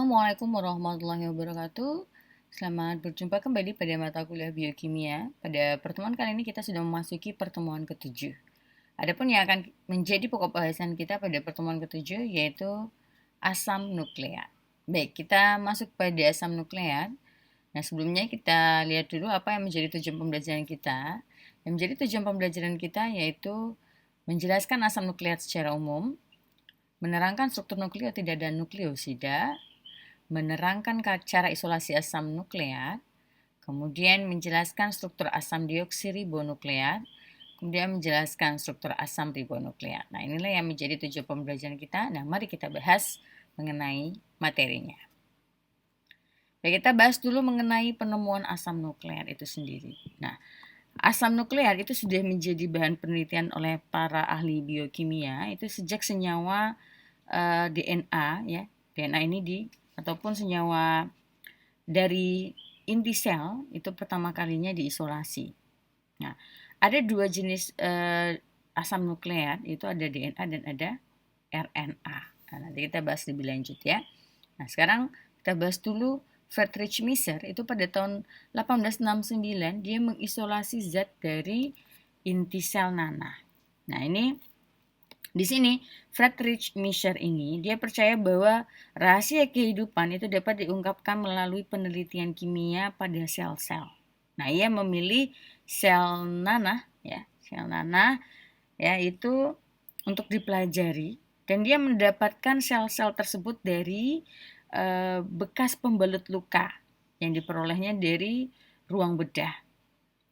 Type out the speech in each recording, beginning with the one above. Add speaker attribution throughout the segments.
Speaker 1: Assalamualaikum warahmatullahi wabarakatuh. Selamat berjumpa kembali pada mata kuliah biokimia. Pada pertemuan kali ini kita sudah memasuki pertemuan ketujuh. Adapun yang akan menjadi pokok bahasan kita pada pertemuan ketujuh yaitu asam nukleat. Baik, kita masuk pada asam nukleat. Nah, sebelumnya kita lihat dulu apa yang menjadi tujuan pembelajaran kita. Yang menjadi tujuan pembelajaran kita yaitu menjelaskan asam nukleat secara umum, menerangkan struktur nukleotida dan nukleosida, menerangkan cara isolasi asam nukleat, kemudian menjelaskan struktur asam deoksiribonukleat, kemudian menjelaskan struktur asam ribonukleat. Nah, inilah yang menjadi tujuan pembelajaran kita. Nah, mari kita bahas mengenai materinya. Baik, kita bahas dulu mengenai penemuan asam nukleat itu sendiri. Nah, asam nukleat itu sudah menjadi bahan penelitian oleh para ahli biokimia itu sejak senyawa DNA ya. DNA ini ataupun senyawa dari inti sel itu pertama kalinya diisolasi. Nah, ada dua jenis asam nukleat, itu ada DNA dan ada RNA. Nah, nanti kita bahas lebih lanjut ya. Nah, sekarang kita bahas dulu Friedrich Mischer itu pada tahun 1869 dia mengisolasi zat dari inti sel nanah. Nah, ini di sini Friedrich Mischer ini dia percaya bahwa rahasia kehidupan itu dapat diungkapkan melalui penelitian kimia pada sel-sel. Nah, ia memilih sel nanah ya itu untuk dipelajari dan dia mendapatkan sel-sel tersebut dari bekas pembalut luka yang diperolehnya dari ruang bedah.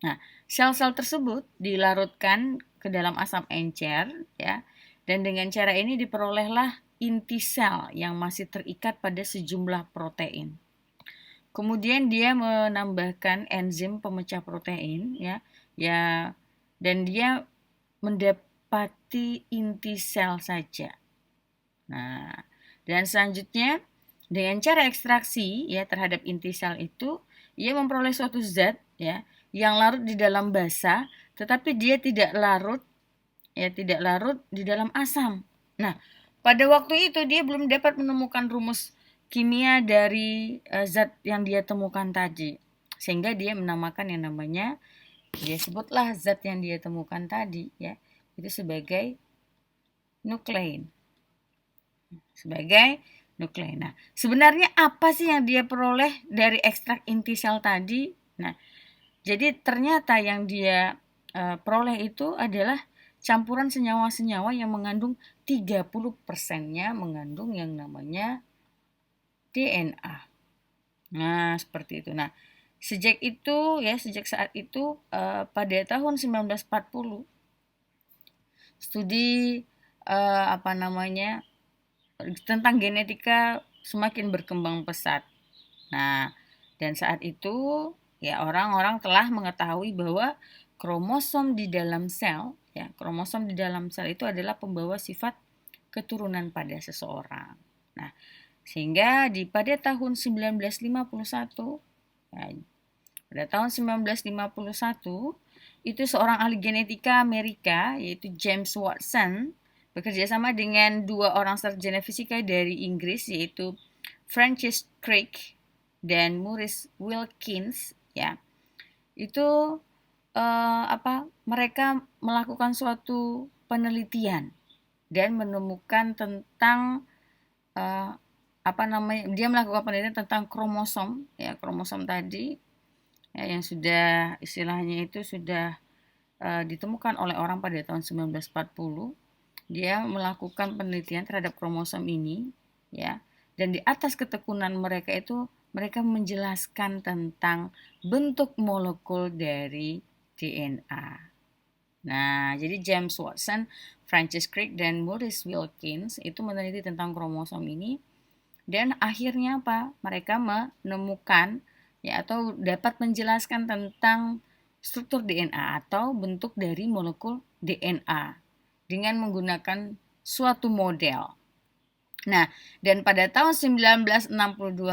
Speaker 1: Nah, sel-sel tersebut dilarutkan ke dalam asam encer ya. Dan dengan cara ini diperolehlah inti sel yang masih terikat pada sejumlah protein. Kemudian dia menambahkan enzim pemecah protein ya dan dia mendapati inti sel saja. Nah, dan selanjutnya dengan cara ekstraksi ya terhadap inti sel itu ia memperoleh suatu zat ya yang larut di dalam basa tetapi dia tidak larut di dalam asam. Nah, pada waktu itu dia belum dapat menemukan rumus kimia dari zat yang dia temukan tadi. Sehingga dia menamakan yang namanya, dia sebutlah zat yang dia temukan tadi ya, itu sebagai nuklein. Nah, sebenarnya apa sih yang dia peroleh dari ekstrak inti sel tadi? Nah, jadi ternyata yang dia peroleh itu adalah campuran senyawa-senyawa yang mengandung 30%-nya mengandung yang namanya DNA. Nah, seperti itu. Nah, sejak saat itu pada tahun 1940 studi tentang genetika semakin berkembang pesat. Nah, dan saat itu ya orang-orang telah mengetahui bahwa kromosom di dalam sel itu adalah pembawa sifat keturunan pada seseorang. Nah, sehingga pada tahun 1951 itu seorang ahli genetika Amerika yaitu James Watson bekerja sama dengan dua orang sarjana fisika dari Inggris yaitu Francis Crick dan Maurice Wilkins ya. Itu mereka melakukan suatu penelitian dan menemukan tentang dia melakukan penelitian tentang kromosom tadi ya, yang sudah istilahnya itu sudah ditemukan oleh orang pada tahun 1940. Dia melakukan penelitian terhadap kromosom ini ya, dan di atas ketekunan mereka itu mereka menjelaskan tentang bentuk molekul dari DNA. Nah, jadi James Watson, Francis Crick dan Maurice Wilkins itu meneliti tentang kromosom ini dan akhirnya mereka menemukan ya atau dapat menjelaskan tentang struktur DNA atau bentuk dari molekul DNA dengan menggunakan suatu model. Nah, dan pada tahun 1962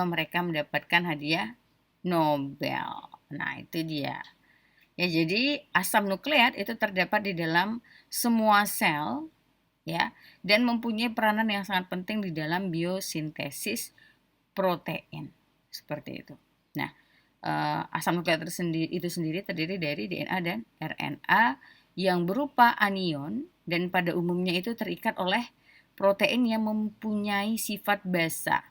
Speaker 1: mereka mendapatkan hadiah Nobel. Nah, itu dia. Ya, jadi asam nukleat itu terdapat di dalam semua sel ya dan mempunyai peranan yang sangat penting di dalam biosintesis protein. Seperti itu. Nah, asam nukleat itu sendiri terdiri dari DNA dan RNA yang berupa anion dan pada umumnya itu terikat oleh protein yang mempunyai sifat basa.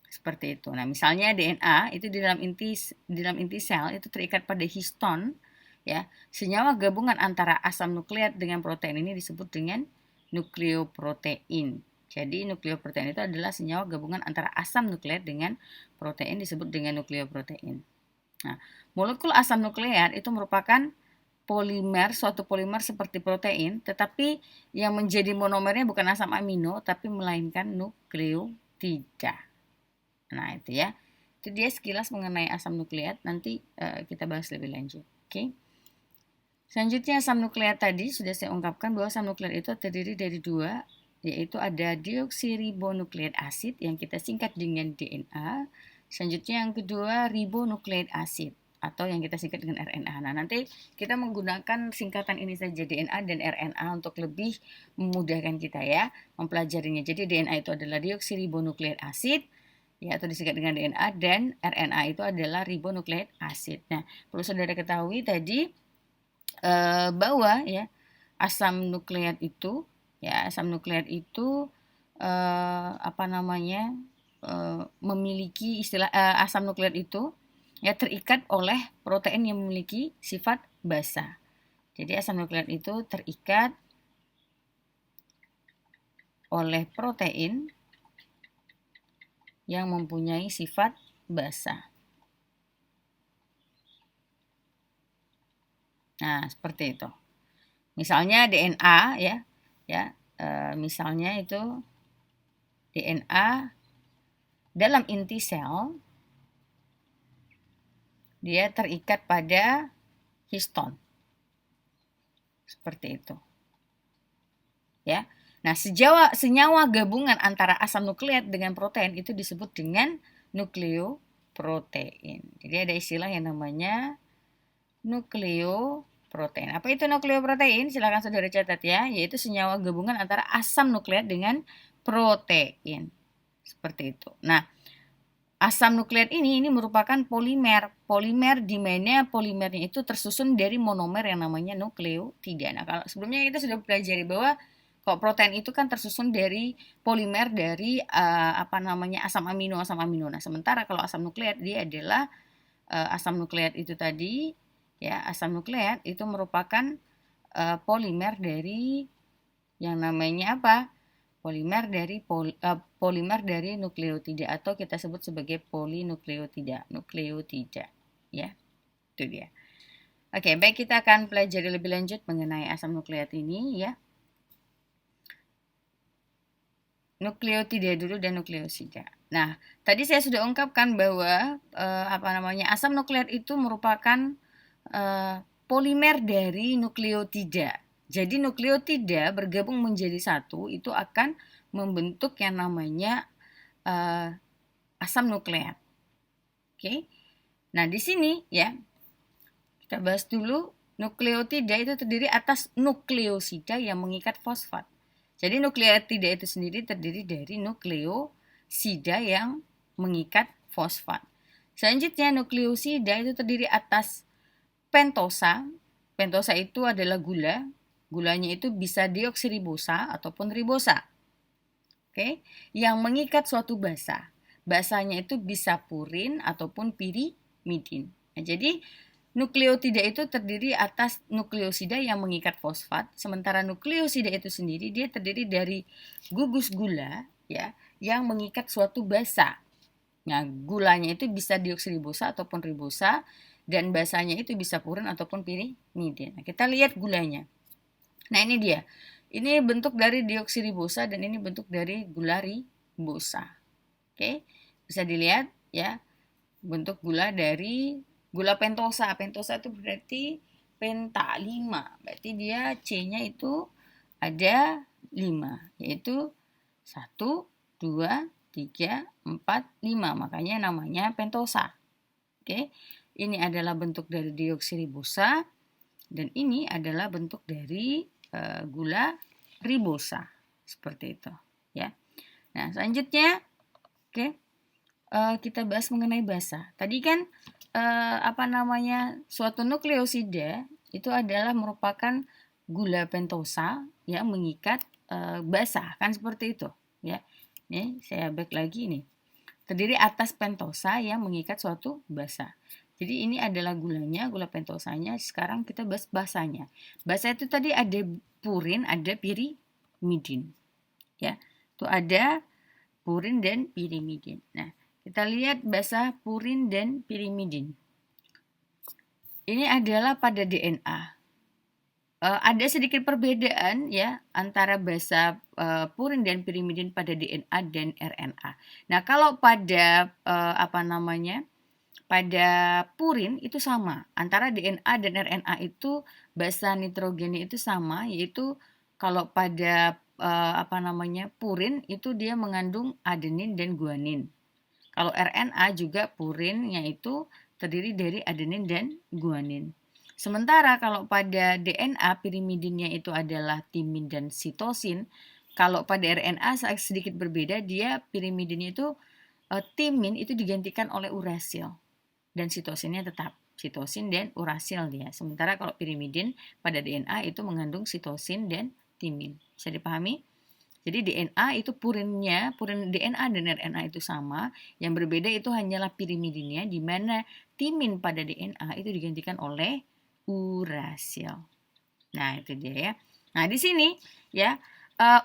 Speaker 1: Seperti itu. Nah, misalnya DNA itu di dalam inti sel itu terikat pada histon, ya. Senyawa gabungan antara asam nukleat dengan protein ini disebut dengan nukleoprotein. Jadi nukleoprotein itu adalah senyawa gabungan antara asam nukleat dengan protein disebut dengan nukleoprotein. Nah, molekul asam nukleat itu merupakan suatu polimer seperti protein, tetapi yang menjadi monomernya bukan asam amino, tapi melainkan nukleotida. Nah, itu ya. Itu dia sekilas mengenai asam nukleat. Nanti kita bahas lebih lanjut. Oke. Selanjutnya asam nukleat tadi sudah saya ungkapkan bahwa asam nukleat itu terdiri dari dua, yaitu ada deoksiribonukleik asid yang kita singkat dengan DNA. Selanjutnya yang kedua ribonukleik asid atau yang kita singkat dengan RNA. Nah, nanti kita menggunakan singkatan ini saja DNA dan RNA untuk lebih memudahkan kita ya mempelajarinya. Jadi DNA itu adalah deoksiribonukleik asid ya atau disingkat dengan DNA dan RNA itu adalah ribonukleik asid. Nah, perlu saudara ketahui tadi bahwa ya asam nukleat itu memiliki istilah asam nukleat itu ya terikat oleh protein yang memiliki sifat basa. Jadi asam nukleat itu terikat oleh protein yang mempunyai sifat basa. Nah, seperti itu. Misalnya DNA misalnya itu DNA dalam inti sel dia terikat pada histon. Seperti itu. Ya. Nah, senyawa gabungan antara asam nukleat dengan protein itu disebut dengan nukleoprotein. Jadi ada istilah yang namanya nukleoprotein. Apa itu nukleoprotein? Silakan saudara catat ya, yaitu senyawa gabungan antara asam nukleat dengan protein. Seperti itu. Nah, asam nukleat ini merupakan polimer. Polimer di mana polimernya itu tersusun dari monomer yang namanya nukleotida. Nah, kalau sebelumnya kita sudah pelajari bahwa kalau protein itu kan tersusun dari polimer dari asam amino. Nah, sementara kalau asam nukleat dia adalah asam nukleat itu tadi ya, asam nukleat itu merupakan polimer dari yang namanya apa? Polimer dari nukleotida atau kita sebut sebagai polinukleotida, ya. Itu dia. Oke, baik, kita akan pelajari lebih lanjut mengenai asam nukleat ini ya. Nukleotida dulu dan nukleosida. Nah, tadi saya sudah ungkapkan bahwa asam nukleat itu merupakan polimer dari nukleotida. Jadi nukleotida bergabung menjadi satu itu akan membentuk yang namanya asam nukleat. Oke. Nah, di sini ya kita bahas dulu nukleotida itu terdiri atas nukleosida yang mengikat fosfat. Jadi nukleotida itu sendiri terdiri dari nukleosida yang mengikat fosfat. Selanjutnya nukleosida itu terdiri atas pentosa. Pentosa itu adalah gula. Gulanya itu bisa deoksiribosa ataupun ribosa. Oke, yang mengikat suatu basa. Basanya itu bisa purin ataupun pirimidin. Nah, jadi nukleotida itu terdiri atas nukleosida yang mengikat fosfat, sementara nukleosida itu sendiri dia terdiri dari gugus gula ya yang mengikat suatu basa. Nah, gulanya itu bisa deoksiribosa ataupun ribosa dan basanya itu bisa purin ataupun pirimidin. Nah, kita lihat gulanya. Nah, ini dia. Ini bentuk dari deoksiribosa dan ini bentuk dari gula ribosa. Oke, bisa dilihat ya bentuk gula dari gula pentosa. Pentosa itu berarti penta 5. Berarti dia C-nya itu ada 5, yaitu 1, 2, 3, 4, 5. Makanya namanya pentosa. Oke. Ini adalah bentuk dari deoksiribosa dan ini adalah bentuk dari gula ribosa. Seperti itu, ya. Nah, selanjutnya oke. kita bahas mengenai basa. Tadi kan suatu nukleosida itu adalah merupakan gula pentosa yang mengikat basa, kan seperti itu, ya. Nih, saya back lagi nih. Terdiri atas pentosa yang mengikat suatu basa. Jadi ini adalah gulanya, gula pentosanya. Sekarang kita bahas basanya. Basa itu tadi ada purin, ada pirimidin. Ya, itu ada purin dan pirimidin. Nah, kita lihat basa purin dan pirimidin. Ini adalah pada DNA. Ada sedikit perbedaan ya antara basa purin dan pirimidin pada DNA dan RNA. Nah, kalau pada pada purin itu sama, antara DNA dan RNA itu basa nitrogennya itu sama, yaitu kalau pada purin itu dia mengandung adenin dan guanin. Kalau RNA juga purinnya itu terdiri dari adenin dan guanin. Sementara kalau pada DNA pirimidinnya itu adalah timin dan sitosin, kalau pada RNA sedikit berbeda, dia pirimidinnya itu timin itu digantikan oleh urasil dan sitosinnya tetap sitosin dan urasil dia. Sementara kalau pirimidin pada DNA itu mengandung sitosin dan timin. Bisa dipahami? Jadi DNA itu purin DNA dan RNA itu sama, yang berbeda itu hanyalah pirimidinnya, di mana timin pada DNA itu digantikan oleh urasil. Nah, itu dia ya. Nah, di sini ya,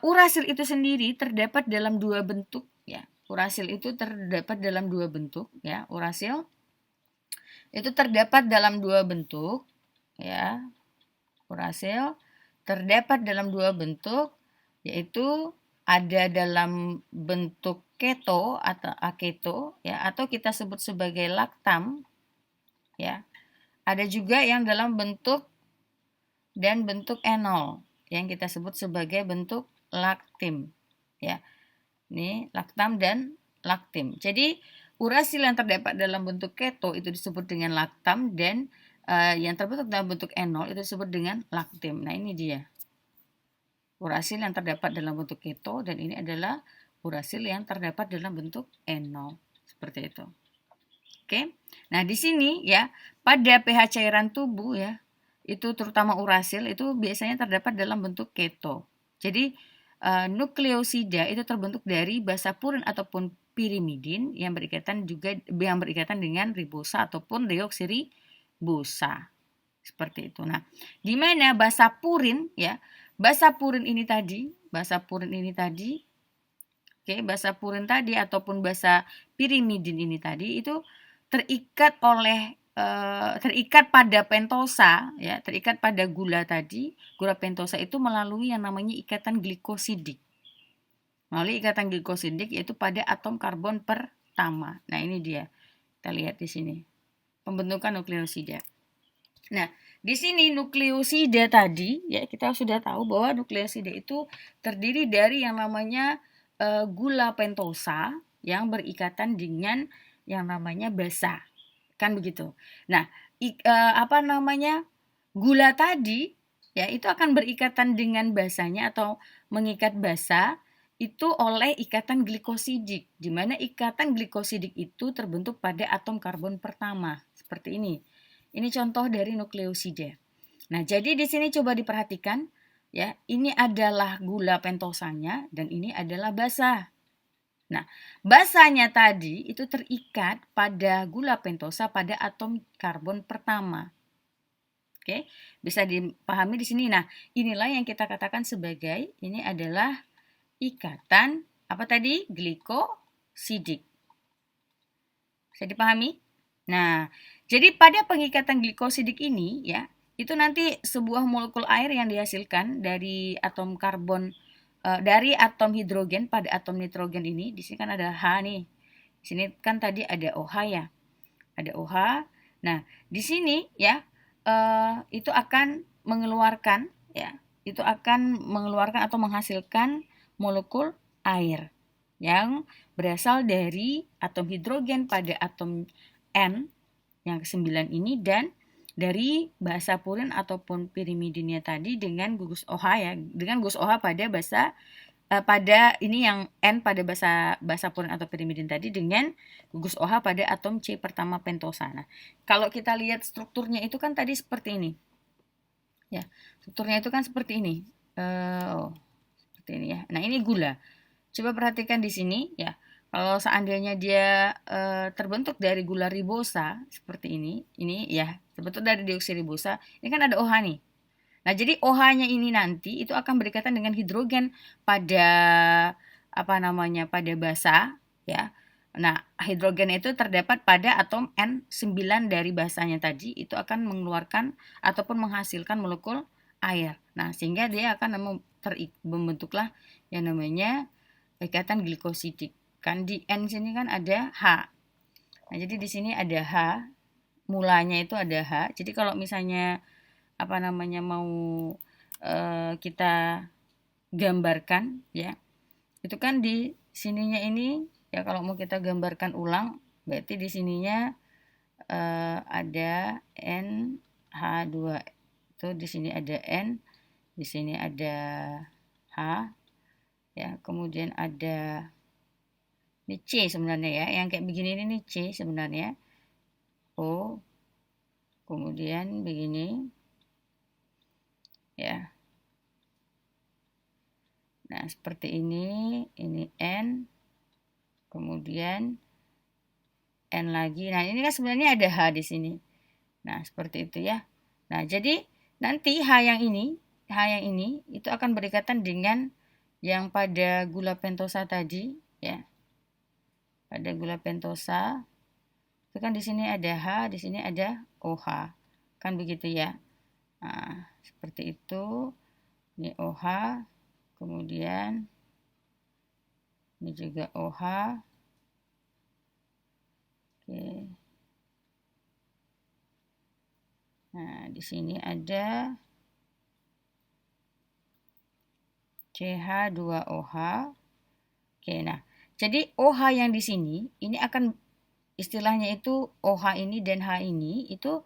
Speaker 1: urasil itu sendiri terdapat dalam dua bentuk ya. Urasil itu terdapat dalam dua bentuk ya. Urasil itu terdapat dalam dua bentuk ya. Urasil terdapat dalam dua bentuk, yaitu ada dalam bentuk keto atau aketo ya, atau kita sebut sebagai laktam ya. Ada juga yang dalam bentuk dan bentuk enol yang kita sebut sebagai bentuk laktim ya. Ini laktam dan laktim. Jadi urasil yang terdapat dalam bentuk keto itu disebut dengan laktam, dan yang terbentuk dalam bentuk enol itu disebut dengan laktim. Nah, ini dia urasil yang terdapat dalam bentuk keto, dan ini adalah urasil yang terdapat dalam bentuk enol. Seperti itu. Oke. Nah, di sini ya, pada pH cairan tubuh ya, itu terutama urasil itu biasanya terdapat dalam bentuk keto. Jadi nukleosida itu terbentuk dari basa purin ataupun pirimidin yang berikatan dengan ribosa ataupun deoksiribosa. Seperti itu. Nah, di mana basa purin ya? Basa purin ini tadi, basa purin tadi ataupun basa pirimidin ini tadi itu terikat pada pentosa ya, terikat pada gula tadi. Gula pentosa itu melalui yang namanya ikatan glikosidik. Melalui ikatan glikosidik yaitu pada atom karbon pertama. Nah, ini dia. Kita lihat di sini. Pembentukan nukleosida. Nah, di sini nukleosida tadi ya, kita sudah tahu bahwa nukleosida itu terdiri dari yang namanya gula pentosa yang berikatan dengan yang namanya basa. Kan begitu. Nah, gula tadi ya itu akan berikatan dengan basanya atau mengikat basa itu oleh ikatan glikosidik, di mana ikatan glikosidik itu terbentuk pada atom karbon pertama. Seperti ini. Ini contoh dari nukleosida. Nah, jadi di sini coba diperhatikan ya, ini adalah gula pentosanya dan ini adalah basa. Nah, basanya tadi itu terikat pada gula pentosa pada atom karbon pertama. Oke, bisa dipahami di sini. Nah, inilah yang kita katakan sebagai ini adalah ikatan apa tadi? Glikosidik. Bisa dipahami? Nah, jadi pada pengikatan glikosidik ini ya, itu nanti sebuah molekul air yang dihasilkan dari atom karbon dari atom hidrogen pada atom nitrogen ini. Di sini kan ada H nih. Di sini kan tadi ada OH ya. Ada OH. Nah, di sini ya itu akan mengeluarkan atau menghasilkan molekul air yang berasal dari atom hidrogen pada atom N yang ke-9 ini, dan dari basa purin ataupun pirimidinnya tadi dengan gugus OH ya, dengan gugus OH pada basa pada ini yang N pada basa purin atau pirimidin tadi dengan gugus OH pada atom C pertama pentosa. Nah, kalau kita lihat strukturnya itu kan tadi seperti ini. Ya, strukturnya itu kan seperti ini. Seperti ini ya. Nah, ini gula. Coba perhatikan di sini ya. Kalau seandainya dia terbentuk dari gula ribosa seperti ini ya, terbentuk dari deoksiribosa, ini kan ada OH nih. Nah, jadi OH-nya ini nanti itu akan berikatan dengan hidrogen pada pada basa ya. Nah, hidrogen itu terdapat pada atom N9 dari basanya tadi, itu akan mengeluarkan ataupun menghasilkan molekul air. Nah, sehingga dia akan membentuklah yang namanya ikatan glikosidik. Kan di N sini kan ada H. Nah, jadi di sini ada H, mulanya itu ada H. Jadi kalau misalnya mau kita gambarkan ya, itu kan di sininya ini ya, kalau mau kita gambarkan ulang berarti di sininya ada NH2, itu di sini ada N, di sini ada H ya, kemudian ada ini C sebenarnya ya, yang kayak begini ini C sebenarnya, O, kemudian begini ya. Nah, seperti ini N, kemudian N lagi. Nah, ini kan sebenarnya ada H di sini. Nah, seperti itu ya. Nah, jadi nanti H yang ini itu akan berikatan dengan yang pada gula pentosa tadi ya. Pada gula pentosa itu kan di sini ada H, di sini ada OH. Kan begitu ya. Nah, seperti itu. Ini OH, kemudian ini juga OH. Oke. Nah, di sini ada CH2OH. Oke, nah, jadi OH yang di sini ini akan istilahnya itu OH ini dan H ini itu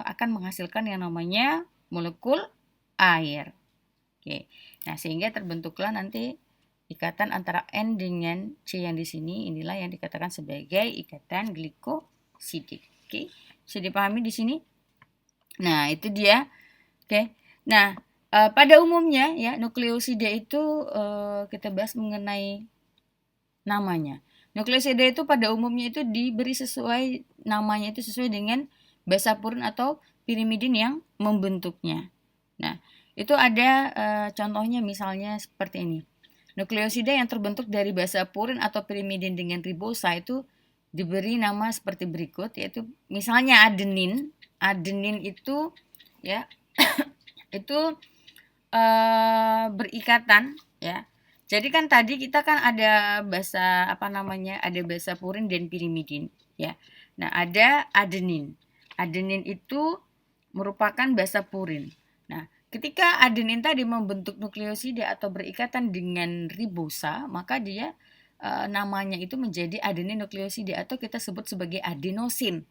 Speaker 1: akan menghasilkan yang namanya molekul air. Oke. Nah, sehingga terbentuklah nanti ikatan antara N dengan C yang di sini, inilah yang dikatakan sebagai ikatan glikosidik. Oke. Bisa dipahami di sini? Nah, itu dia. Oke. Nah, pada umumnya ya nukleosida itu kita bahas mengenai namanya. Nukleosida itu pada umumnya itu diberi sesuai namanya, itu sesuai dengan basa purin atau pirimidin yang membentuknya. Nah, itu ada contohnya misalnya seperti ini. Nukleosida yang terbentuk dari basa purin atau pirimidin dengan ribosa itu diberi nama seperti berikut, yaitu misalnya adenin. Adenin itu ya itu berikatan ya. Jadi kan tadi kita kan ada basa ada basa purin dan pirimidin ya. Nah, ada adenin. Adenin itu merupakan basa purin. Nah, ketika adenin tadi membentuk nukleosida atau berikatan dengan ribosa, maka dia namanya itu menjadi adenin nukleosida atau kita sebut sebagai adenosin.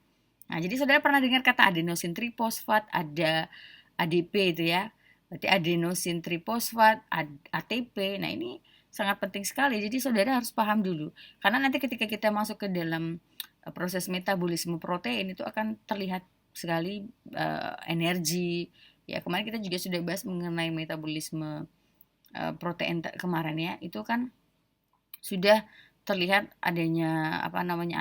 Speaker 1: Nah, jadi saudara pernah dengar kata adenosin trifosfat, ada ADP itu ya. Berarti adenosin trifosfat, ATP. Nah, ini sangat penting sekali. Jadi saudara harus paham dulu. Karena nanti ketika kita masuk ke dalam proses metabolisme protein itu akan terlihat sekali energi. Ya, kemarin kita juga sudah bahas mengenai metabolisme protein kemarin ya. Itu kan sudah terlihat adanya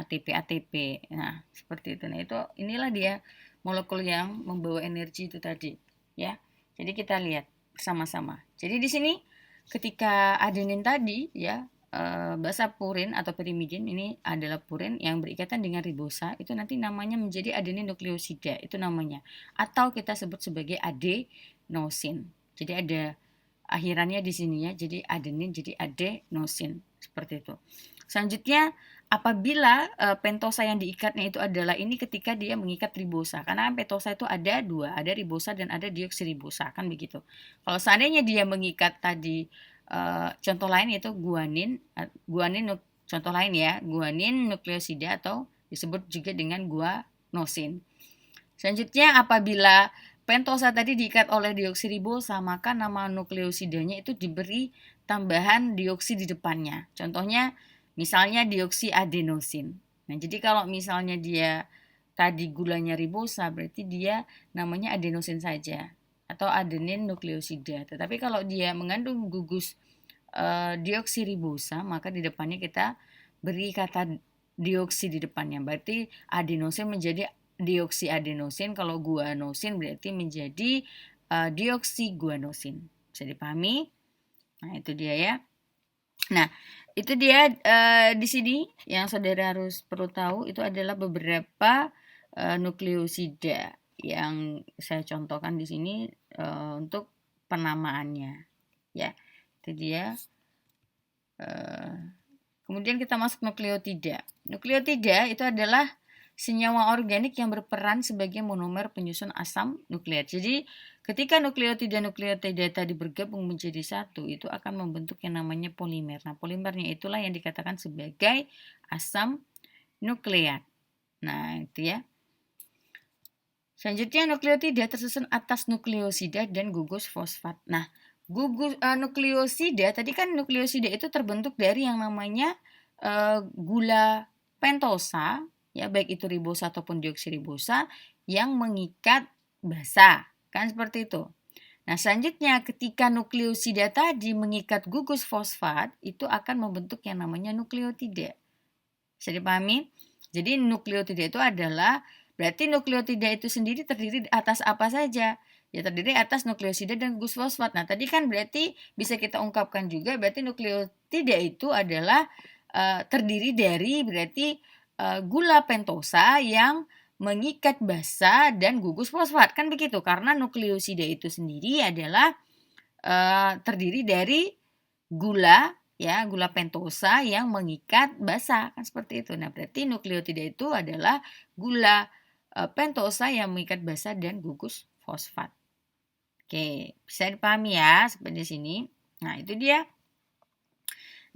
Speaker 1: ATP ATP. Nah, seperti itu. Nah, inilah dia molekul yang membawa energi itu tadi, ya. Jadi kita lihat bersama-sama. Jadi di sini ketika adenin tadi ya, basa purin atau pirimidin ini adalah purin yang berikatan dengan ribosa, itu nanti namanya menjadi adenin nukleosida, itu namanya. Atau kita sebut sebagai adenosin. Jadi ada akhirannya di sini ya, jadi adenin jadi adenosin seperti itu. Selanjutnya apabila pentosa yang diikatnya itu adalah ini ketika dia mengikat ribosa, karena pentosa itu ada dua, ada ribosa dan ada deoksiribosa kan begitu. Kalau seandainya dia mengikat tadi contoh lain yaitu guanin contoh lain ya, guanin nukleosida atau disebut juga dengan guanosin. Selanjutnya apabila pentosa tadi diikat oleh deoksiribosa, maka nama nukleosidanya itu diberi tambahan dioksi di depannya. Contohnya misalnya dioksiadenosin. Nah, jadi kalau misalnya dia tadi gulanya ribosa, berarti dia namanya adenosin saja atau adenin nukleosida. Tetapi kalau dia mengandung gugus dioksiribosa, maka di depannya kita beri kata dioksi di depannya. Berarti adenosin menjadi dioksiadenosin, kalau guanosin berarti menjadi dioksiguanosin. Bisa dipahami? Nah, itu dia ya. Nah, itu dia di sini yang saudara harus perlu tahu itu adalah beberapa nukleosida yang saya contohkan di sini untuk penamaannya. Ya, itu dia. Kemudian kita masuk nukleotida. Nukleotida itu adalah senyawa organik yang berperan sebagai monomer penyusun asam nukleat. Jadi ketika nukleotida tadi bergabung menjadi satu, itu akan membentuk yang namanya polimer. Nah, polimernya itulah yang dikatakan sebagai asam nukleat. Nah, itu ya. Selanjutnya nukleotida tersusun atas nukleosida dan gugus fosfat. Nah, nukleosida tadi kan nukleosida itu terbentuk dari yang namanya gula pentosa, ya baik itu ribosa ataupun deoksiribosa yang mengikat basa, kan seperti itu. Nah, selanjutnya ketika nukleosida tadi mengikat gugus fosfat, itu akan membentuk yang namanya nukleotida. Bisa dipahami? Jadi nukleotida itu adalah, berarti nukleotida itu sendiri terdiri atas apa saja? Ya terdiri atas nukleosida dan gugus fosfat. Nah, tadi kan berarti bisa kita ungkapkan juga berarti nukleotida itu adalah terdiri dari berarti gula pentosa yang mengikat basa dan gugus fosfat. Kan begitu, karena nukleosida itu sendiri adalah terdiri dari gula, ya gula pentosa yang mengikat basa, kan seperti itu. Nah, berarti nukleotida itu adalah gula pentosa yang mengikat basa dan gugus fosfat. Oke, bisa dipahami ya seperti sini. Nah, itu dia.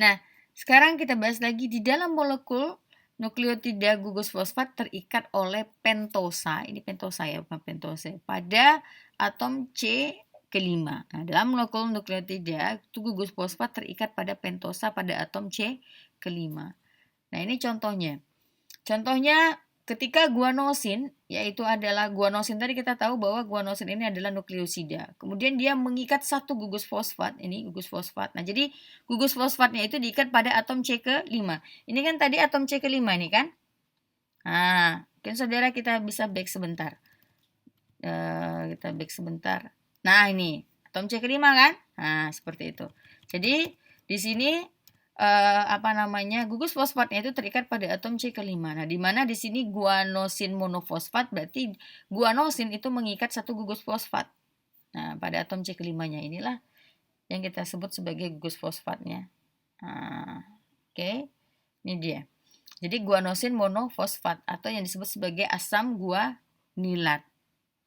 Speaker 1: Nah, sekarang kita bahas lagi di dalam molekul nukleotida gugus fosfat terikat oleh pentosa. Ini pentosa ya, bukan pentosa. Pada atom C kelima. Nah, dalam molekul nukleotida itu gugus fosfat terikat pada pentosa pada atom C kelima. Nah, ini contohnya. Contohnya ketika guanosin, yaitu adalah guanosin tadi kita tahu bahwa guanosin ini adalah nukleosida. Kemudian dia mengikat satu gugus fosfat, ini gugus fosfat. Nah, jadi gugus fosfatnya itu diikat pada atom C ke-5. Ini kan tadi atom C ke-5 ini kan? Nah, mungkin saudara kita bisa back sebentar. Kita back sebentar. Nah, ini atom C ke-5 kan? Nah, seperti itu. Jadi di sini gugus fosfatnya itu terikat pada atom C ke-5. Nah, di mana di sini guanosin monofosfat berarti guanosin itu mengikat satu gugus fosfat. Nah, pada atom C ke-5-nya inilah yang kita sebut sebagai gugus fosfatnya. Nah, oke. Ini dia. Jadi guanosin monofosfat atau yang disebut sebagai asam guanilat.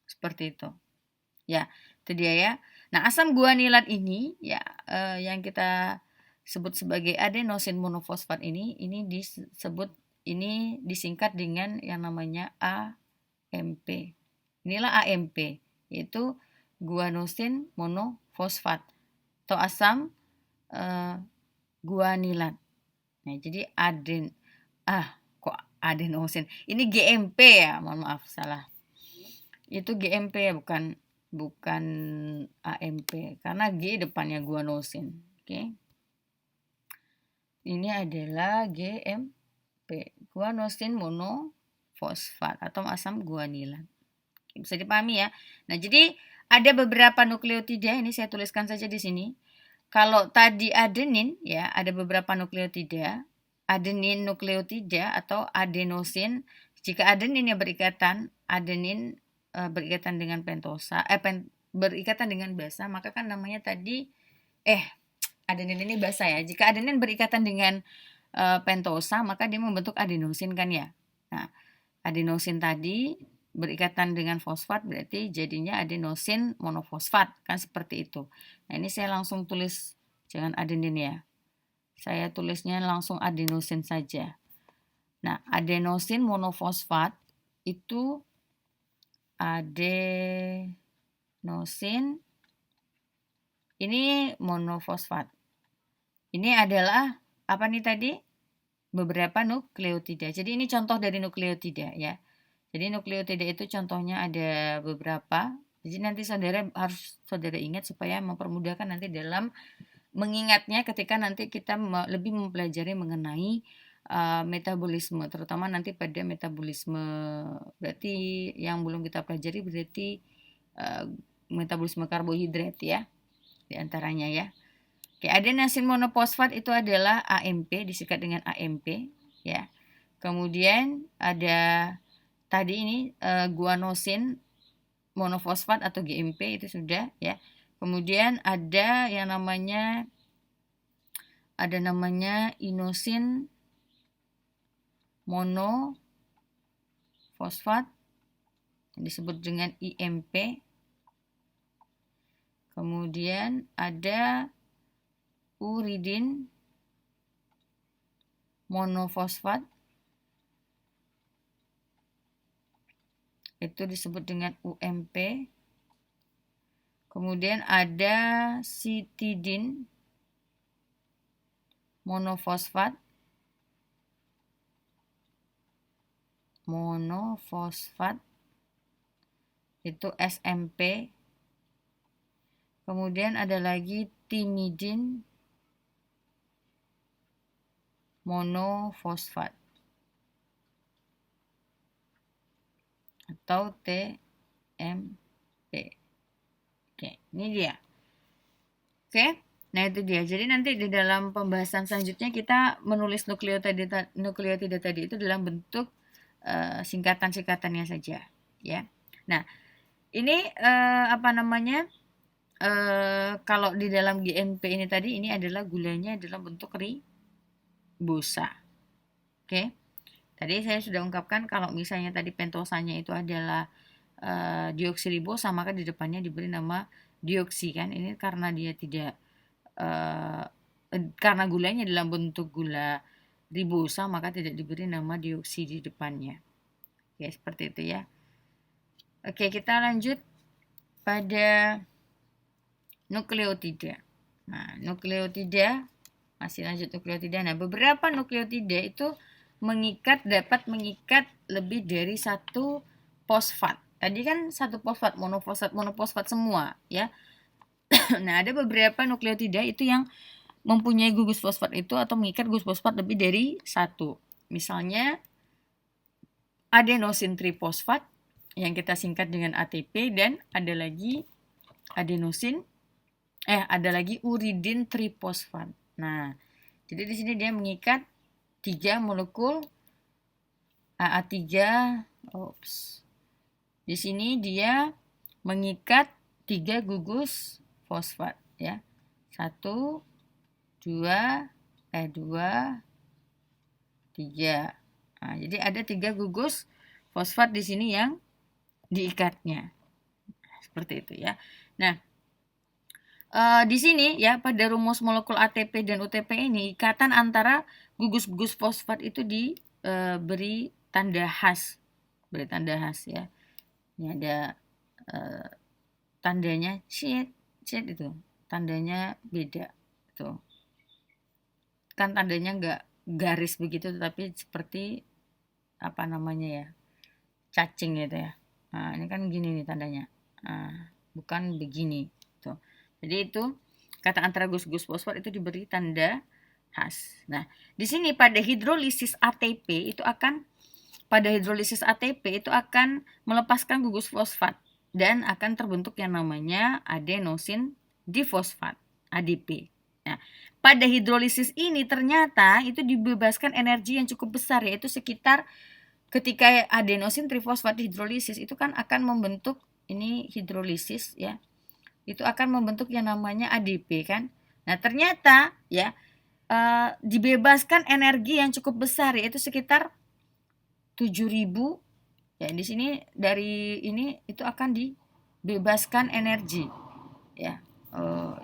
Speaker 1: Seperti itu. Ya, itu dia ya. Nah, asam guanilat ini ya yang kita sebut sebagai adenosin monofosfat ini disingkat dengan yang namanya AMP. Inilah AMP, yaitu guanosin monofosfat atau asam guanilat. Nah, jadi adenosin. Ini GMP ya, mohon maaf salah. Itu GMP ya, bukan AMP karena G depannya guanosin. Oke. Ini adalah GMP, guanosin monofosfat atau asam guanilat. Bisa dipahami ya. Nah, jadi ada beberapa nukleotida, ini saya tuliskan saja di sini. Kalau tadi adenin ya, ada beberapa nukleotida. Adenin nukleotida atau adenosin. Jika adenin yang berikatan dengan pentosa, berikatan dengan basa, maka kan namanya tadi adenin ini basa ya. Jika adenin berikatan dengan pentosa, maka dia membentuk adenosin kan ya. Nah, adenosin tadi berikatan dengan fosfat berarti jadinya adenosin monofosfat, kan seperti itu. Nah, ini saya langsung tulis, jangan adenin ya. Saya tulisnya langsung adenosin saja. Nah, adenosin monofosfat itu adenosin ini monofosfat. Ini adalah apa nih tadi? Beberapa nukleotida. Jadi ini contoh dari nukleotida ya. Jadi nukleotida itu contohnya ada beberapa. Jadi nanti saudara ingat supaya mempermudahkan nanti dalam mengingatnya ketika nanti kita lebih mempelajari mengenai metabolisme, terutama nanti pada metabolisme. Berarti yang belum kita pelajari berarti metabolisme karbohidrat ya, diantaranya ya. Oke, adenosin monofosfat itu adalah AMP, disingkat dengan AMP ya. Kemudian ada tadi ini guanosin monofosfat atau GMP, itu sudah ya. Kemudian ada yang namanya inosin monofosfat yang disebut dengan IMP. Kemudian ada uridin monofosfat, itu disebut dengan UMP. Kemudian ada sitidin monofosfat, itu SMP. Kemudian ada lagi timidin monofosfat atau TMP. Oke, ini dia. Oke, nah itu dia. Jadi nanti di dalam pembahasan selanjutnya kita menulis nukleotida tadi itu dalam bentuk singkatan-singkatannya saja, ya. Nah, ini kalau di dalam GMP ini tadi, ini adalah gulanya dalam bentuk ribosa. Oke. Tadi saya sudah ungkapkan kalau misalnya tadi pentosanya itu adalah dioksiribosa, maka di depannya diberi nama dioksi kan. Ini karena dia tidak karena gulanya dalam bentuk gula ribosa, maka tidak diberi nama dioksi di depannya. Oke, seperti itu ya. Oke, kita lanjut pada nukleotida. Nah, nukleotida, masih lanjut nukleotida. Nah, beberapa nukleotida itu dapat mengikat lebih dari satu fosfat. Tadi kan satu fosfat, monofosfat semua ya. Nah, ada beberapa nukleotida itu yang mempunyai gugus fosfat itu atau mengikat gugus fosfat lebih dari satu. Misalnya adenosin trifosfat yang kita singkat dengan ATP, dan ada lagi uridin trifosfat. Nah, jadi di sini dia mengikat 3 molekul AA3. Di sini dia mengikat 3 gugus fosfat ya. 1 2 3. Nah, jadi ada 3 gugus fosfat di sini yang diikatnya. Seperti itu ya. Nah, di sini ya pada rumus molekul ATP dan UTP ini, ikatan antara gugus-gugus fosfat itu diberi tanda khas. Ya. Ini ada tandanya shit itu. Tandanya beda. Tuh. Kan tandanya enggak garis begitu, tetapi seperti cacing gitu ya. Nah, ini kan gini nih tandanya. Nah, bukan begini. Tuh. Jadi itu kata antara gugus fosfat itu diberi tanda khas. Nah, di sini pada hidrolisis ATP itu akan melepaskan gugus fosfat dan akan terbentuk yang namanya adenosin difosfat, ADP. Nah, pada hidrolisis ini ternyata itu dibebaskan energi yang cukup besar, yaitu sekitar ketika adenosin trifosfat hidrolisis itu kan akan membentuk ini hidrolisis ya. Itu akan membentuk yang namanya ADP kan. Nah, ternyata ya dibebaskan energi yang cukup besar, yaitu sekitar 7.000 ya. Di sini dari ini itu akan dibebaskan energi ya.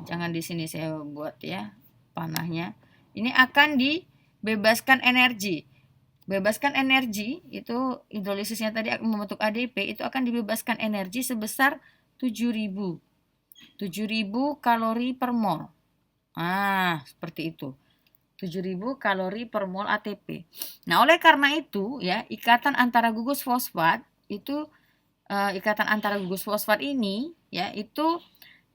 Speaker 1: Jangan di sini saya buat ya panahnya. Ini akan dibebaskan energi. Bebaskan energi itu hidrolisisnya tadi akan membentuk ADP, itu akan dibebaskan energi sebesar 7.000 kalori per mol. Seperti itu. 7.000 kalori per mol ATP. Nah, oleh karena itu ya, ikatan antara gugus fosfat itu ikatan antara gugus fosfat ini ya itu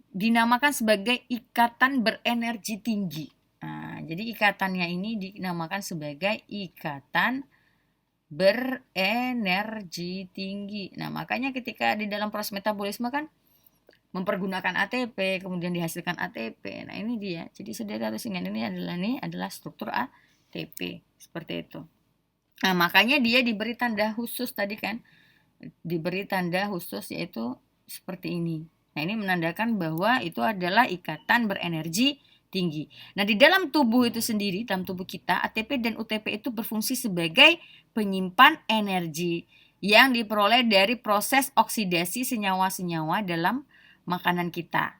Speaker 1: dinamakan sebagai ikatan berenergi tinggi. Nah, jadi ikatannya ini dinamakan sebagai ikatan berenergi tinggi. Nah, makanya ketika di dalam proses metabolisme kan mempergunakan ATP, kemudian dihasilkan ATP. Nah, ini dia. Jadi saudara harus ingat ini adalah struktur ATP seperti itu. Nah, makanya dia diberi tanda khusus tadi kan. Diberi tanda khusus yaitu seperti ini. Nah, ini menandakan bahwa itu adalah ikatan berenergi tinggi. Nah, di dalam tubuh itu sendiri, dalam tubuh kita, ATP dan UTP itu berfungsi sebagai penyimpan energi yang diperoleh dari proses oksidasi senyawa-senyawa dalam makanan kita.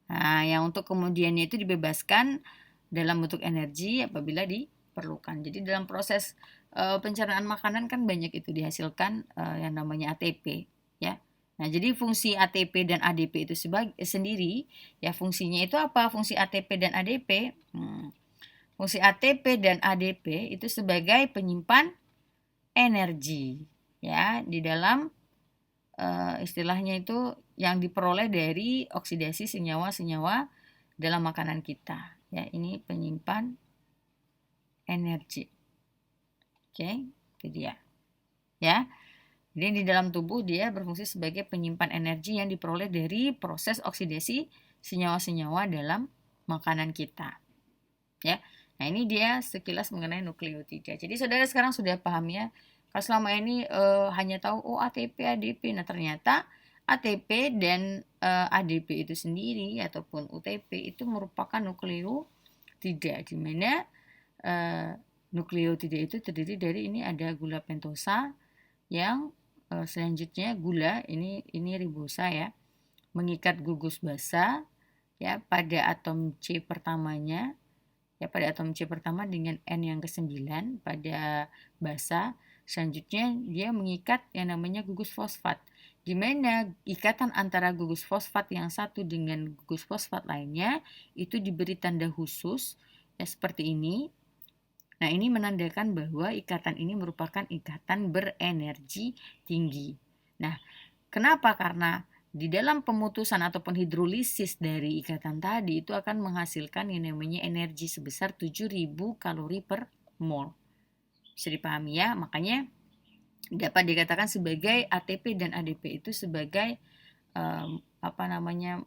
Speaker 1: Nah, yang untuk kemudiannya itu dibebaskan dalam bentuk energi apabila diperlukan. Jadi dalam proses pencernaan makanan kan banyak itu dihasilkan yang namanya ATP, ya. Nah, jadi fungsi ATP dan ADP itu sendiri, ya fungsinya itu apa? Fungsi ATP dan ADP, fungsi ATP dan ADP itu sebagai penyimpan energi, ya, di dalam istilahnya itu yang diperoleh dari oksidasi senyawa-senyawa dalam makanan kita. Ya, ini penyimpan energi. Oke, itu dia. Ya. Jadi di dalam tubuh dia berfungsi sebagai penyimpan energi yang diperoleh dari proses oksidasi senyawa-senyawa dalam makanan kita. Ya. Nah, ini dia sekilas mengenai nukleotida. Jadi saudara sekarang sudah paham ya. Kalau selama ini hanya tahu ATP, ADP. Nah, ternyata ATP dan ADP itu sendiri ataupun UTP itu merupakan nukleotida, di mana nukleotida itu terdiri dari ini ada gula pentosa yang selanjutnya gula ini ribosa ya, mengikat gugus basa ya pada atom C pertamanya ya, pada atom C pertama dengan N yang ke-9 pada basa. Selanjutnya dia mengikat yang namanya gugus fosfat, di mana ikatan antara gugus fosfat yang satu dengan gugus fosfat lainnya itu diberi tanda khusus ya seperti ini. Nah, ini menandakan bahwa ikatan ini merupakan ikatan berenergi tinggi. Nah, kenapa? Karena di dalam pemutusan ataupun hidrolisis dari ikatan tadi itu akan menghasilkan yang namanya energi sebesar 7.000 kalori per mol. Bisa dipahami ya, makanya dapat dikatakan sebagai ATP dan ADP itu sebagai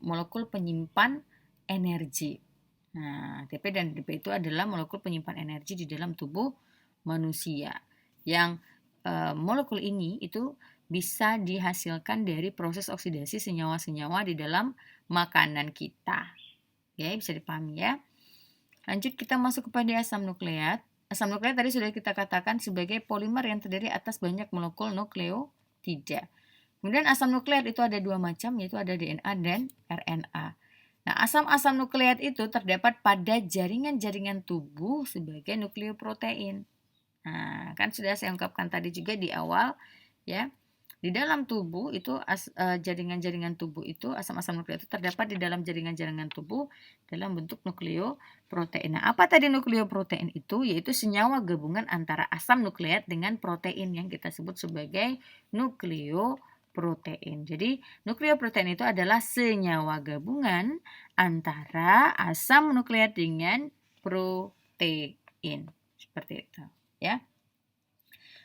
Speaker 1: molekul penyimpan energi. Nah, ATP dan ADP itu adalah molekul penyimpan energi di dalam tubuh manusia. Yang molekul ini itu bisa dihasilkan dari proses oksidasi senyawa-senyawa di dalam makanan kita. Oke, bisa dipahami ya. Lanjut kita masuk kepada asam nukleat. Asam nukleat tadi sudah kita katakan sebagai polimer yang terdiri atas banyak molekul nukleotida. Kemudian asam nukleat itu ada dua macam, yaitu ada DNA dan RNA. Nah, asam-asam nukleat itu terdapat pada jaringan-jaringan tubuh sebagai nukleoprotein. Nah, kan sudah saya ungkapkan tadi juga di awal, ya. Di dalam tubuh itu jaringan-jaringan tubuh itu asam-asam nukleat itu terdapat di dalam jaringan-jaringan tubuh dalam bentuk nukleoprotein. Nah, apa tadi nukleoprotein itu? Yaitu senyawa gabungan antara asam nukleat dengan protein yang kita sebut sebagai nukleoprotein. Jadi, nukleoprotein itu adalah senyawa gabungan antara asam nukleat dengan protein. Seperti itu, ya.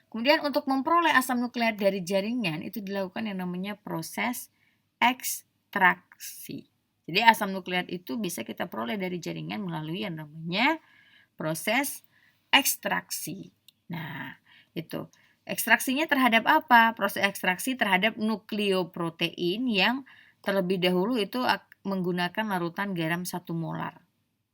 Speaker 1: Kemudian untuk memperoleh asam nukleat dari jaringan itu dilakukan yang namanya proses ekstraksi. Jadi asam nukleat itu bisa kita peroleh dari jaringan melalui yang namanya proses ekstraksi. Nah, itu. Ekstraksinya terhadap apa? Proses ekstraksi terhadap nukleoprotein yang terlebih dahulu itu menggunakan larutan garam 1 molar.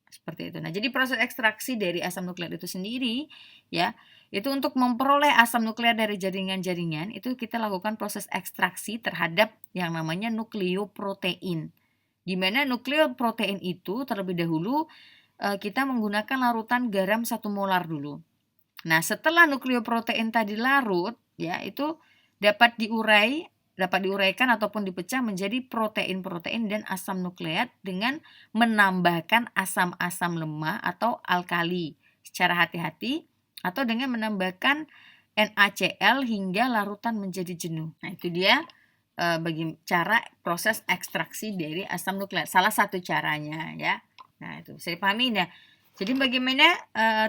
Speaker 1: Seperti itu. Nah, jadi proses ekstraksi dari asam nukleat itu sendiri ya, itu untuk memperoleh asam nukleat dari jaringan-jaringan itu kita lakukan proses ekstraksi terhadap yang namanya nukleoprotein. Di mana nukleoprotein itu terlebih dahulu kita menggunakan larutan garam 1 molar dulu. Nah, setelah nukleoprotein tadi larut ya, itu dapat diurai dapat diuraikan ataupun dipecah menjadi protein-protein dan asam nukleat dengan menambahkan asam-asam lemah atau alkali secara hati-hati atau dengan menambahkan NaCl hingga larutan menjadi jenuh. Nah, itu dia bagi cara proses ekstraksi dari asam nukleat. Salah satu caranya ya. Nah, itu bisa dipahami. Nah, jadi bagaimana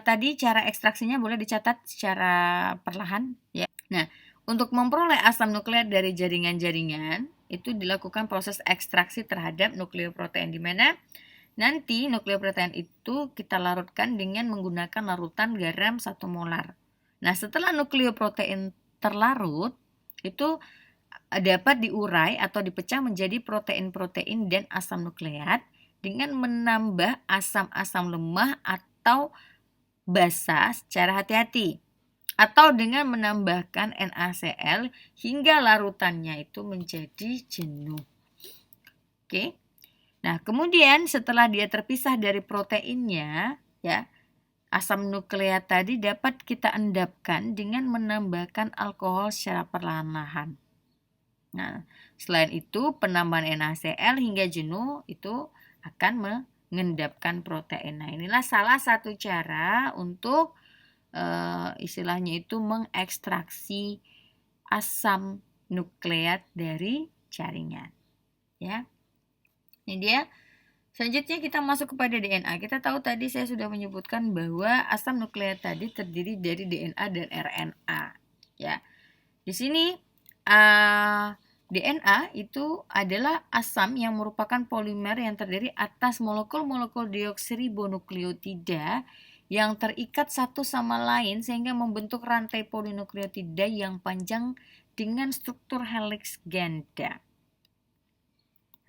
Speaker 1: tadi cara ekstraksinya boleh dicatat secara perlahan ya. Nah, untuk memperoleh asam nukleat dari jaringan-jaringan itu dilakukan proses ekstraksi terhadap nukleoprotein di mana nanti nukleoprotein itu kita larutkan dengan menggunakan larutan garam 1 molar. Nah, setelah nukleoprotein terlarut itu dapat diurai atau dipecah menjadi protein-protein dan asam nukleat dengan menambah asam-asam lemah atau basa secara hati-hati atau dengan menambahkan NaCl hingga larutannya itu menjadi jenuh. Oke. Nah, kemudian setelah dia terpisah dari proteinnya, ya, asam nukleat tadi dapat kita endapkan dengan menambahkan alkohol secara perlahan-lahan. Nah, selain itu penambahan NaCl hingga jenuh itu akan mengendapkan protein. Nah, inilah salah satu cara untuk istilahnya itu mengekstraksi asam nukleat dari jaringan. Ya. Ini dia. Selanjutnya kita masuk kepada DNA. Kita tahu tadi saya sudah menyebutkan bahwa asam nukleat tadi terdiri dari DNA dan RNA. Ya. Di sini DNA itu adalah asam yang merupakan polimer yang terdiri atas molekul-molekul deoksiribonukleotida yang terikat satu sama lain sehingga membentuk rantai polinukleotida yang panjang dengan struktur helix ganda.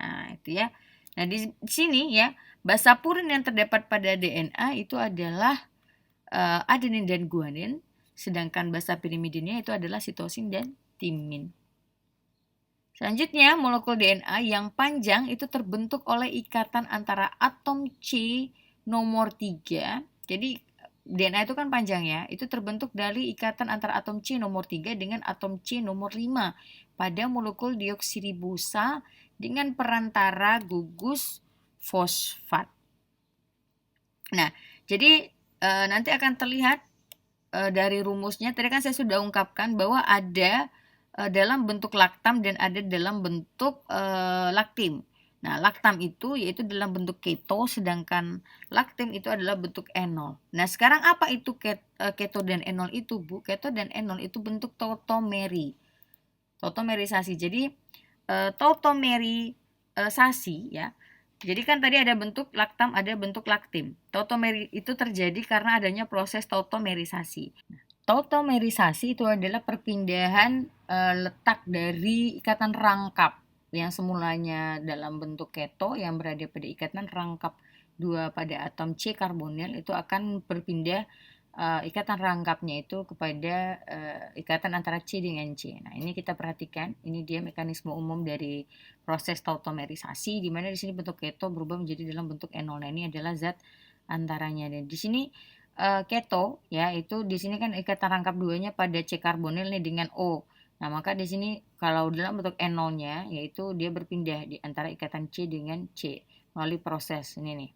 Speaker 1: Nah, itu ya. Nah, di sini ya, basa purin yang terdapat pada DNA itu adalah adenin dan guanin, sedangkan basa pirimidinnya itu adalah sitosin dan timin. Selanjutnya, molekul DNA yang panjang itu terbentuk oleh ikatan antara atom C nomor 3. Jadi DNA itu kan panjang ya, itu terbentuk dari ikatan antara atom C nomor 3 dengan atom C nomor 5 pada molekul deoksiribosa dengan perantara gugus fosfat. Nah, jadi nanti akan terlihat dari rumusnya. Tadi kan saya sudah ungkapkan bahwa ada dalam bentuk laktam dan ada dalam bentuk laktim. Nah, laktam itu yaitu dalam bentuk keto, sedangkan laktim itu adalah bentuk enol. Nah, sekarang apa itu keto dan enol itu, Bu? Keto dan enol itu bentuk tautomeri. Tautomerisasi. Jadi tautomerisasi ya. Jadi kan tadi ada bentuk laktam, ada bentuk laktim. Tautomeri itu terjadi karena adanya proses tautomerisasi. Tautomerisasi itu adalah perpindahan letak dari ikatan rangkap yang semulanya dalam bentuk keto yang berada pada ikatan rangkap 2 pada atom C karbonil itu akan berpindah ikatan rangkapnya itu kepada ikatan antara C dengan C. Nah, ini kita perhatikan, ini dia mekanisme umum dari proses tautomerisasi di mana di sini bentuk keto berubah menjadi dalam bentuk enol. Nah, ini adalah zat antaranya. Dan di sini keto ya, itu di sini kan ikatan rangkap 2-nya pada C karbonil nih dengan O. Nah, maka di sini kalau dalam bentuk enolnya yaitu dia berpindah di antara ikatan C dengan C melalui proses ini nih.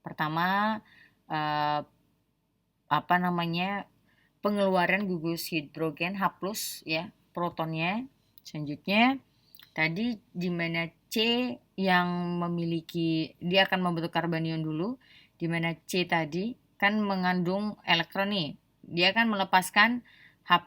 Speaker 1: Pertama pengeluaran gugus hidrogen H+ ya, protonnya. Selanjutnya tadi di mana C yang memiliki dia akan membentuk karbanion dulu, di mana C tadi kan mengandung elektron nih. Dia akan melepaskan H+.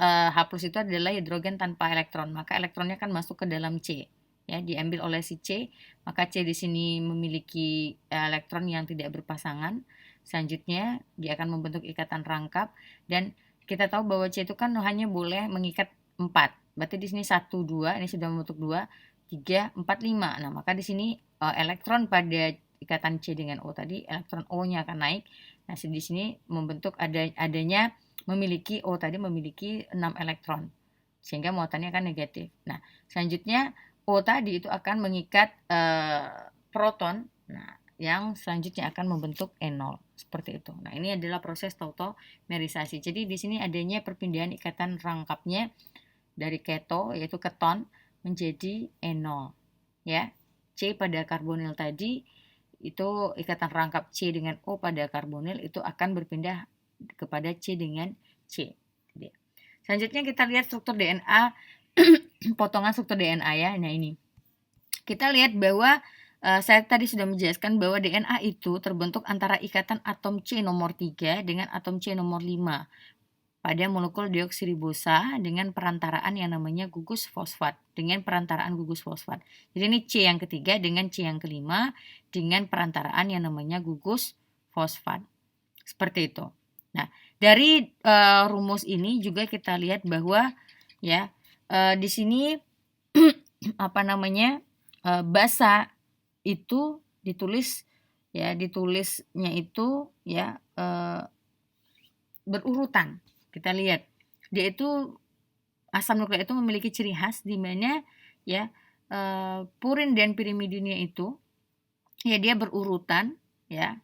Speaker 1: H+ itu adalah hidrogen tanpa elektron, maka elektronnya akan masuk ke dalam C. Ya, diambil oleh si C, maka C di sini memiliki elektron yang tidak berpasangan. Selanjutnya dia akan membentuk ikatan rangkap dan kita tahu bahwa C itu kan hanya boleh mengikat 4. Berarti di sini 1 2, ini sudah membentuk 2, 3, 4, 5. Nah, maka di sini elektron pada ikatan C dengan O tadi, elektron O-nya akan naik. Nah, di sini membentuk adanya memiliki O tadi memiliki 6 elektron. Sehingga muatannya akan negatif. Nah, selanjutnya O tadi itu akan mengikat proton. Nah, yang selanjutnya akan membentuk enol seperti itu. Nah, ini adalah proses tautomerisasi. Jadi di sini adanya perpindahan ikatan rangkapnya dari keto yaitu keton menjadi enol ya. C pada karbonil tadi itu ikatan rangkap C dengan O pada karbonil itu akan berpindah kepada C dengan C. Selanjutnya kita lihat struktur DNA, potongan struktur DNA ya. Nah ini kita lihat bahwa saya tadi sudah menjelaskan bahwa DNA itu terbentuk antara ikatan atom C nomor 3 dengan atom C nomor 5 pada molekul deoksiribosa dengan perantaraan yang namanya gugus fosfat. Dengan perantaraan gugus fosfat. Jadi ini C yang ketiga dengan C yang kelima dengan perantaraan yang namanya gugus fosfat. Seperti itu. Nah, dari rumus ini juga kita lihat bahwa ya di sini apa namanya basa itu ditulisnya itu ya berurutan. Kita lihat dia itu asam nukleat itu memiliki ciri khas di mana ya purin dan pirimidinnya itu ya dia berurutan ya.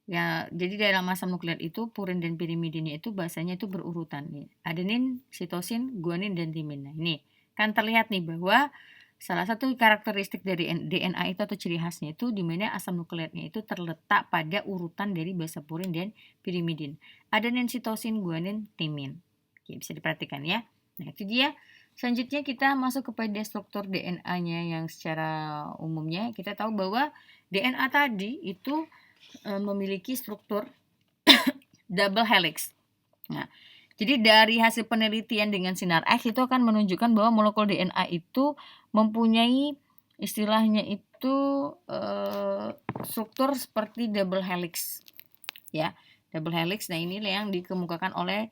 Speaker 1: Ya, jadi dalam asam nukleat itu purin dan pirimidinnya itu bahasanya itu berurutan nih. Adenin, sitosin, guanin dan timin. Nah, ini kan terlihat nih bahwa salah satu karakteristik dari DNA itu atau ciri khasnya itu di mana asam nukleatnya itu terletak pada urutan dari basa purin dan pirimidin. Adenin, sitosin, guanin, timin. Oke, bisa diperhatikan ya. Nah, itu dia. Selanjutnya kita masuk kepada struktur DNA-nya yang secara umumnya kita tahu bahwa DNA tadi itu memiliki struktur double helix. Nah, jadi dari hasil penelitian dengan sinar X itu akan menunjukkan bahwa molekul DNA itu mempunyai istilahnya itu struktur seperti double helix. Ya, double helix. Nah, inilah yang dikemukakan oleh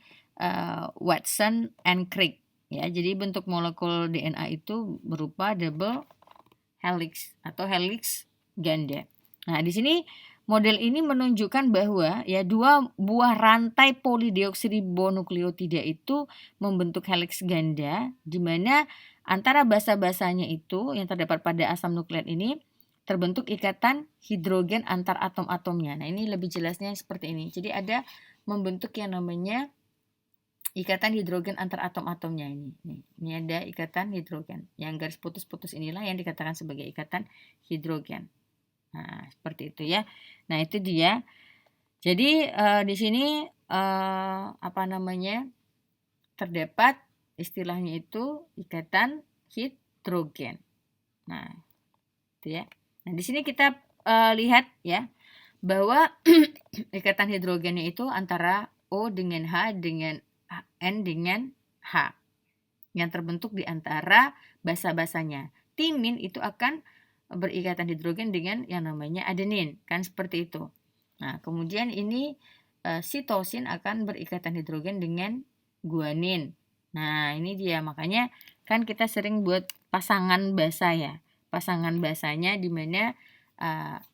Speaker 1: Watson and Crick. Ya, jadi bentuk molekul DNA itu berupa double helix atau helix ganda. Nah, di sini model ini menunjukkan bahwa ya dua buah rantai polideoksiribonukleotida itu membentuk helix ganda di mana antara basa-basanya itu yang terdapat pada asam nukleat ini terbentuk ikatan hidrogen antar atom-atomnya. Nah, ini lebih jelasnya seperti ini. Jadi ada membentuk yang namanya ikatan hidrogen antar atom-atomnya ini. Ini ada ikatan hidrogen. Yang garis putus-putus inilah yang dikatakan sebagai ikatan hidrogen. Nah, seperti itu ya. Nah, itu dia. Jadi di sini terdapat istilahnya itu ikatan hidrogen. Nah, itu ya. Nah, di sini kita lihat ya bahwa ikatan hidrogennya itu antara O dengan H dengan N dengan H yang terbentuk di antara basa-basanya. Timin itu akan berikatan hidrogen dengan yang namanya adenin, kan seperti itu. Nah, kemudian ini sitosin akan berikatan hidrogen dengan guanin. Nah, ini dia makanya kan kita sering buat pasangan basa ya. Pasangan basanya di mana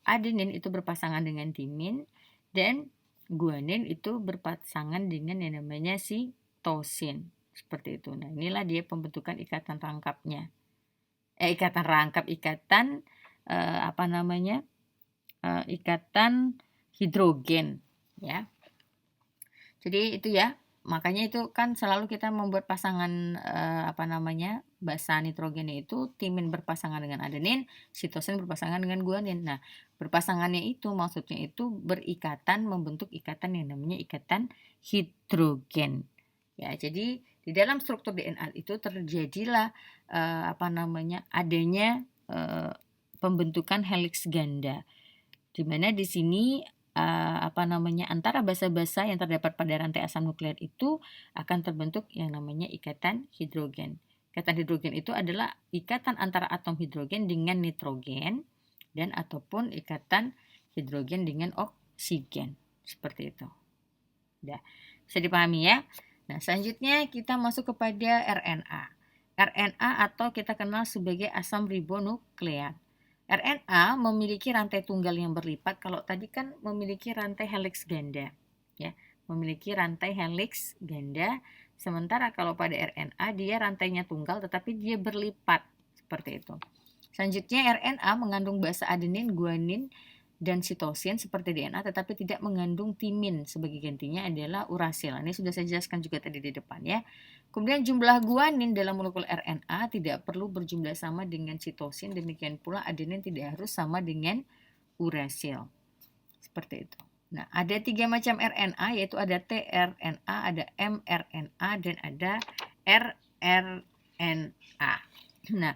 Speaker 1: adenin itu berpasangan dengan timin dan guanin itu berpasangan dengan yang namanya sitosin. Seperti itu. Nah, inilah dia pembentukan ikatan rangkapnya. Ikatan hidrogen ya. Jadi itu ya, makanya itu kan selalu kita membuat pasangan basa nitrogennya itu timin berpasangan dengan adenin, sitosin berpasangan dengan guanin. Nah, berpasangannya itu maksudnya itu berikatan membentuk ikatan yang namanya ikatan hidrogen. Ya, jadi di dalam struktur DNA itu terjadilah adanya pembentukan helix ganda. Di mana di sini antara basa-basa yang terdapat pada rantai asam nukleat itu akan terbentuk yang namanya ikatan hidrogen. Ikatan hidrogen itu adalah ikatan antara atom hidrogen dengan nitrogen dan ataupun ikatan hidrogen dengan oksigen. Seperti itu. Udah, bisa dipahami ya? Nah, selanjutnya kita masuk kepada RNA. RNA atau kita kenal sebagai asam ribonukleat. RNA memiliki rantai tunggal yang berlipat. Kalau tadi kan memiliki rantai helix ganda, ya, memiliki rantai helix ganda. Sementara kalau pada RNA dia rantainya tunggal, tetapi dia berlipat seperti itu. Selanjutnya RNA mengandung basa adenin, guanin, dan sitosin seperti DNA, tetapi tidak mengandung timin. Sebagai gantinya adalah urasil. Ini sudah saya jelaskan juga tadi di depan ya. Kemudian jumlah guanin dalam molekul RNA tidak perlu berjumlah sama dengan sitosin, demikian pula adenin tidak harus sama dengan urasil. Seperti itu. Nah, ada 3 macam RNA, yaitu ada tRNA, ada mRNA, dan ada rRNA. Nah,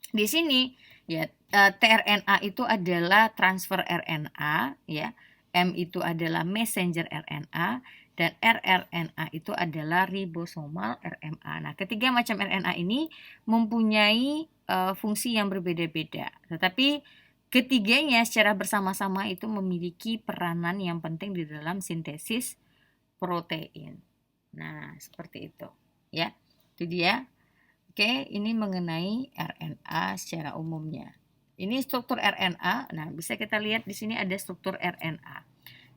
Speaker 1: di sini ya tRNA itu adalah transfer RNA, ya. M itu adalah messenger RNA, dan rRNA itu adalah ribosomal RMA. Nah, ketiga macam RNA ini mempunyai fungsi yang berbeda-beda, tetapi ketiganya secara bersama-sama itu memiliki peranan yang penting di dalam sintesis protein. Nah, seperti itu, ya. Itu dia. Oke, ini mengenai RNA secara umumnya. Ini struktur RNA. Nah, bisa kita lihat di sini ada struktur RNA.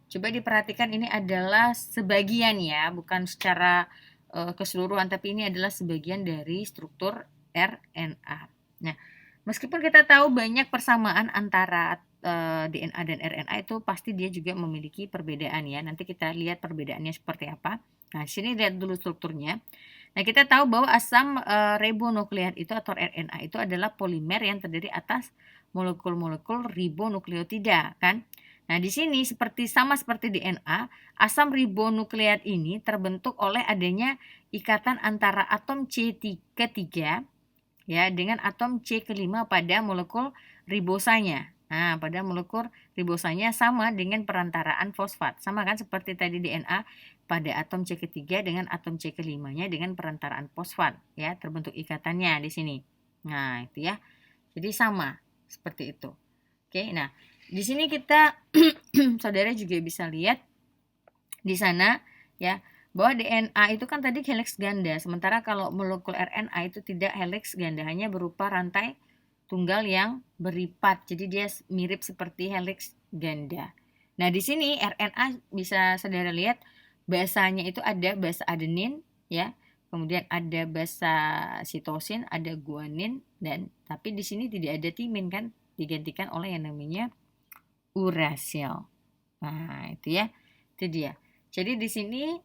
Speaker 1: Coba diperhatikan, ini adalah sebagian ya, bukan secara keseluruhan, tapi ini adalah sebagian dari struktur RNA. Nah, meskipun kita tahu banyak persamaan antara DNA dan RNA, itu pasti dia juga memiliki perbedaan ya. Nanti kita lihat perbedaannya seperti apa. Nah, sini lihat dulu strukturnya. Nah, kita tahu bahwa asam ribonukleat itu atau RNA itu adalah polimer yang terdiri atas molekul-molekul ribonukleotida, kan? Nah, di sini sama seperti DNA, asam ribonukleat ini terbentuk oleh adanya ikatan antara atom C ketiga ya dengan atom C kelima pada molekul ribosanya. Nah, pada molekul ribosanya sama dengan perantaraan fosfat. Sama kan seperti tadi DNA pada atom C ketiga dengan atom C kelimanya dengan perantaraan fosfat ya, terbentuk ikatannya di sini. Nah, itu ya. Jadi sama seperti itu. Oke, nah, di sini kita saudara juga bisa lihat di sana ya, bahwa DNA itu kan tadi helix ganda, sementara kalau molekul RNA itu tidak helix ganda, hanya berupa rantai tunggal yang beripat. Jadi dia mirip seperti helix ganda. Nah, di sini RNA bisa saudara lihat basanya itu ada basa adenin ya. Kemudian ada basa sitosin, ada guanin, dan tapi di sini tidak ada timin kan, digantikan oleh yang namanya urasil. Nah, itu ya. Itu dia. Jadi di sini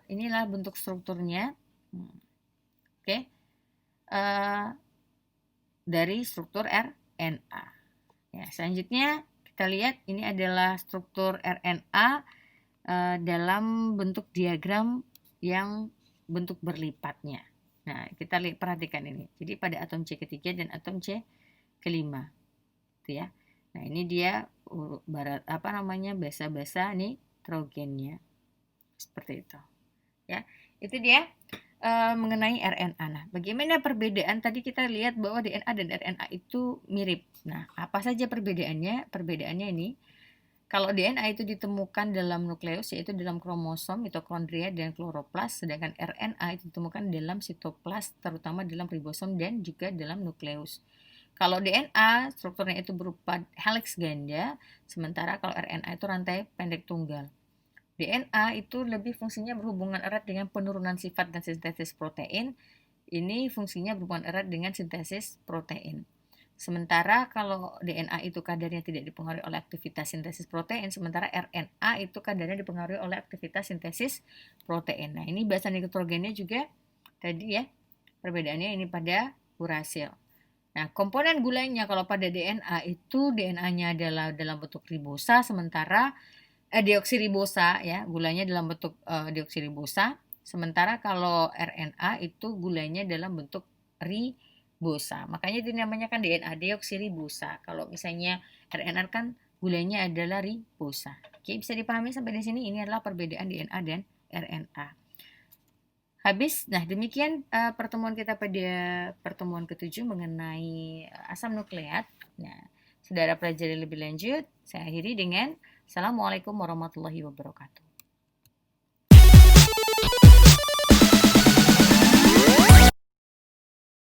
Speaker 1: inilah bentuk strukturnya. Oke. Dari struktur RNA. Ya, selanjutnya kita lihat ini adalah struktur RNA dalam bentuk diagram yang bentuk berlipatnya. Nah, kita perhatikan ini. Jadi pada atom C ketiga dan atom C kelima. Itu ya. Nah, ini dia basa-basa nitrogennya. Seperti itu. Ya. Itu dia mengenai RNA. Nah, bagaimana perbedaan? Tadi kita lihat bahwa DNA dan RNA itu mirip. Nah, apa saja perbedaannya? Perbedaannya ini, kalau DNA itu ditemukan dalam nukleus, yaitu dalam kromosom, mitokondria, dan kloroplas, sedangkan RNA itu ditemukan dalam sitoplas, terutama dalam ribosom dan juga dalam nukleus. Kalau DNA strukturnya itu berupa helix ganda, sementara kalau RNA itu rantai pendek tunggal. DNA itu lebih fungsinya berhubungan erat dengan penurunan sifat dan sintesis protein. Ini fungsinya berhubungan erat dengan sintesis protein. Sementara kalau DNA itu kadarnya tidak dipengaruhi oleh aktivitas sintesis protein, sementara RNA itu kadarnya dipengaruhi oleh aktivitas sintesis protein. Nah, ini bahasa nitrogennya juga tadi ya, perbedaannya ini pada urasil. Nah, komponen gulanya kalau pada DNA itu DNA-nya adalah dalam bentuk ribosa, sementara deoksiribosa ya, gulanya dalam bentuk deoksiribosa, sementara kalau RNA itu gulanya dalam bentuk ribosa. Makanya dinamanya kan DNA deoksiribosa. Kalau misalnya RNA kan gulanya adalah ribosa. Oke, bisa dipahami sampai di sini. Ini adalah perbedaan DNA dan RNA. Habis. Nah, demikian pertemuan kita pada pertemuan ke-7 mengenai asam nukleat. Nah, saudara pelajari lebih lanjut. Saya akhiri dengan Assalamualaikum warahmatullahi wabarakatuh.